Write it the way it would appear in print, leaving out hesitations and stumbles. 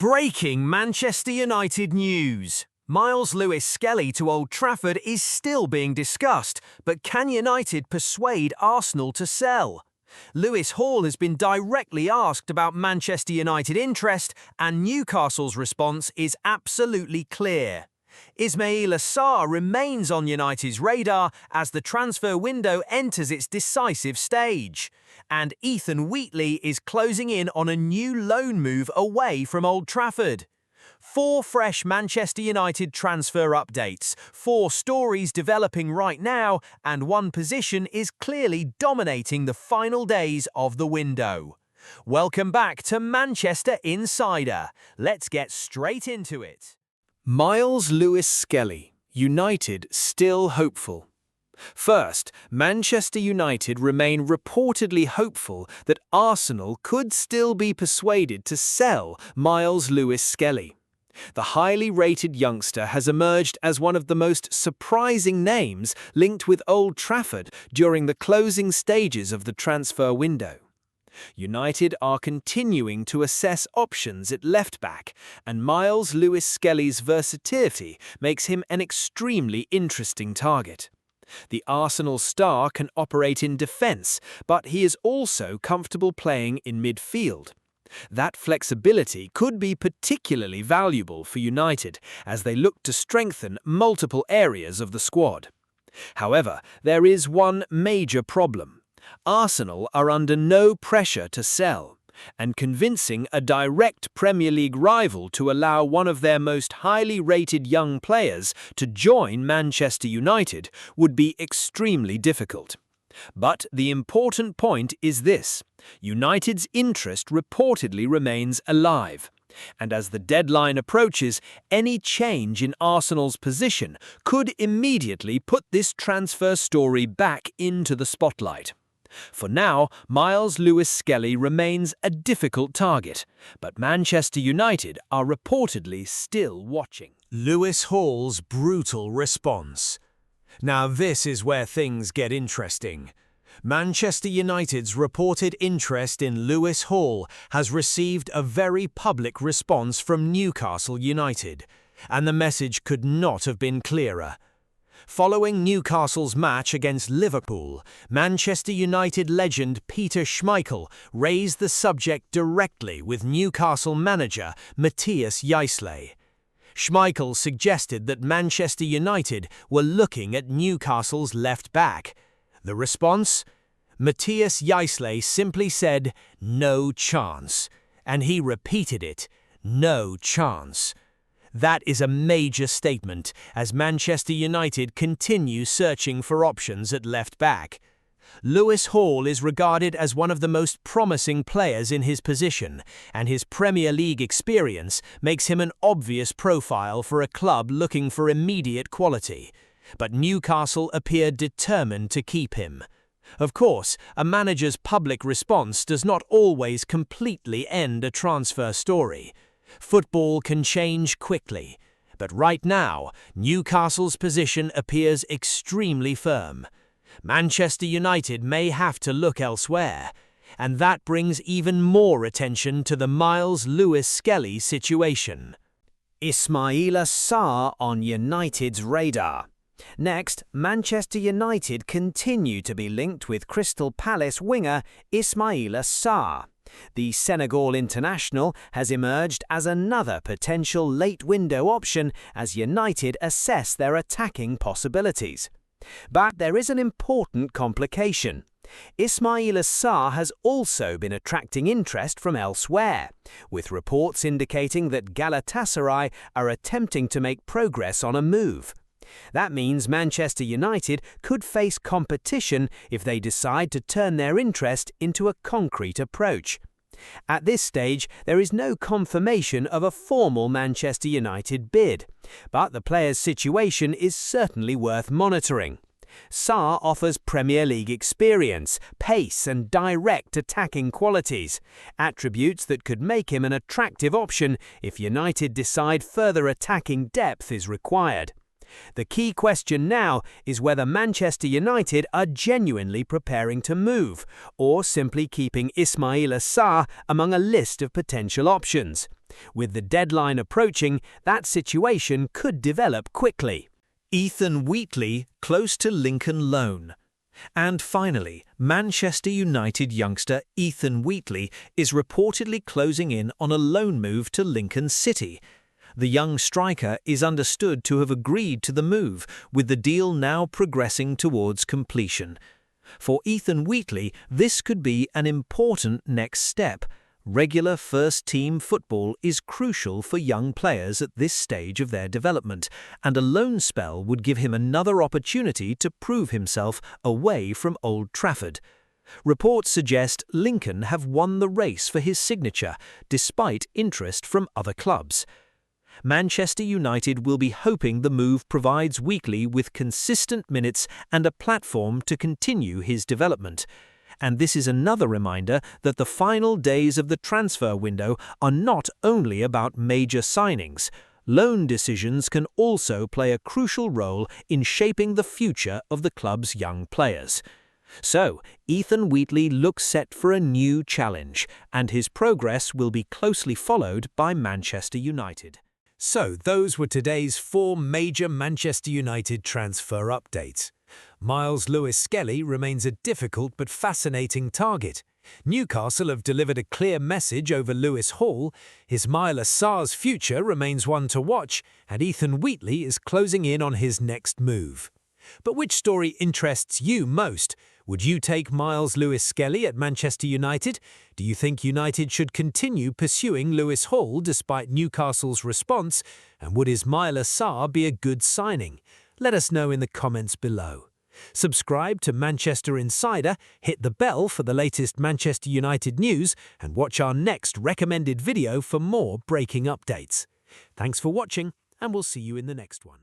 Breaking Manchester United news. Myles Lewis-Skelly to Old Trafford is still being discussed, but can United persuade Arsenal to sell? Lewis Hall has been directly asked about Manchester United interest, and Newcastle's response is absolutely clear. Ismaïla Sarr remains on United's radar as the transfer window enters its decisive stage. And Ethan Wheatley is closing in on a new loan move away from Old Trafford. 4 fresh Manchester United transfer updates, 4 stories developing right now, and 1 position is clearly dominating the final days of the window. Welcome back to Manchester Insider. Let's get straight into it. Myles Lewis-Skelly, United still hopeful. First, Manchester United remain reportedly hopeful that Arsenal could still be persuaded to sell Myles Lewis-Skelly. The highly rated youngster has emerged as one of the most surprising names linked with Old Trafford during the closing stages of the transfer window. United are continuing to assess options at left-back, and Myles Lewis-Skelly's versatility makes him an extremely interesting target. The Arsenal star can operate in defence, but he is also comfortable playing in midfield. That flexibility could be particularly valuable for United as they look to strengthen multiple areas of the squad. However, there is one major problem. Arsenal are under no pressure to sell, and convincing a direct Premier League rival to allow one of their most highly rated young players to join Manchester United would be extremely difficult. But the important point is this: United's interest reportedly remains alive. And as the deadline approaches, any change in Arsenal's position could immediately put this transfer story back into the spotlight. For now, Myles Lewis-Skelly remains a difficult target, but Manchester United are reportedly still watching. Lewis Hall's brutal response. Now this is where things get interesting. Manchester United's reported interest in Lewis Hall has received a very public response from Newcastle United, and the message could not have been clearer. Following Newcastle's match against Liverpool, Manchester United legend Peter Schmeichel raised the subject directly with Newcastle manager Matthias Jaissle. Schmeichel suggested that Manchester United were looking at Newcastle's left back. The response? Matthias Jaissle simply said, "No chance," and he repeated it, "No chance." That is a major statement as Manchester United continue searching for options at left-back. Lewis Hall is regarded as one of the most promising players in his position, and his Premier League experience makes him an obvious profile for a club looking for immediate quality. But Newcastle appear determined to keep him. Of course, a manager's public response does not always completely end a transfer story. Football can change quickly, but right now, Newcastle's position appears extremely firm. Manchester United may have to look elsewhere, and that brings even more attention to the Myles Lewis-Skelly situation. Ismaïla Sarr on United's radar. Next, Manchester United continue to be linked with Crystal Palace winger Ismaïla Sarr. The Senegal international has emerged as another potential late-window option as United assess their attacking possibilities. But there is an important complication. Ismaïla Sarr has also been attracting interest from elsewhere, with reports indicating that Galatasaray are attempting to make progress on a move. That means Manchester United could face competition if they decide to turn their interest into a concrete approach. At this stage, there is no confirmation of a formal Manchester United bid, but the player's situation is certainly worth monitoring. Sarr offers Premier League experience, pace and direct attacking qualities, attributes that could make him an attractive option if United decide further attacking depth is required. The key question now is whether Manchester United are genuinely preparing to move, or simply keeping Ismaïla Sarr among a list of potential options. With the deadline approaching, that situation could develop quickly. Ethan Wheatley close to Lincoln loan. And finally, Manchester United youngster Ethan Wheatley is reportedly closing in on a loan move to Lincoln City. The young striker is understood to have agreed to the move, with the deal now progressing towards completion. For Ethan Wheatley, this could be an important next step. Regular first-team football is crucial for young players at this stage of their development, and a loan spell would give him another opportunity to prove himself away from Old Trafford. Reports suggest Lincoln have won the race for his signature, despite interest from other clubs. Manchester United will be hoping the move provides Wheatley with consistent minutes and a platform to continue his development. And this is another reminder that the final days of the transfer window are not only about major signings. Loan decisions can also play a crucial role in shaping the future of the club's young players. So, Ethan Wheatley looks set for a new challenge, and his progress will be closely followed by Manchester United. So, those were today's 4 major Manchester United transfer updates. Myles Lewis-Skelly remains a difficult but fascinating target. Newcastle have delivered a clear message over Lewis Hall, Ismaïla Sarr's future remains one to watch, and Ethan Wheatley is closing in on his next move. But which story interests you most? Would you take Myles Lewis-Skelly at Manchester United? Do you think United should continue pursuing Lewis Hall despite Newcastle's response? And would Ismaïla Sarr be a good signing? Let us know in the comments below. Subscribe to Manchester Insider, hit the bell for the latest Manchester United news, and watch our next recommended video for more breaking updates. Thanks for watching, and we'll see you in the next one.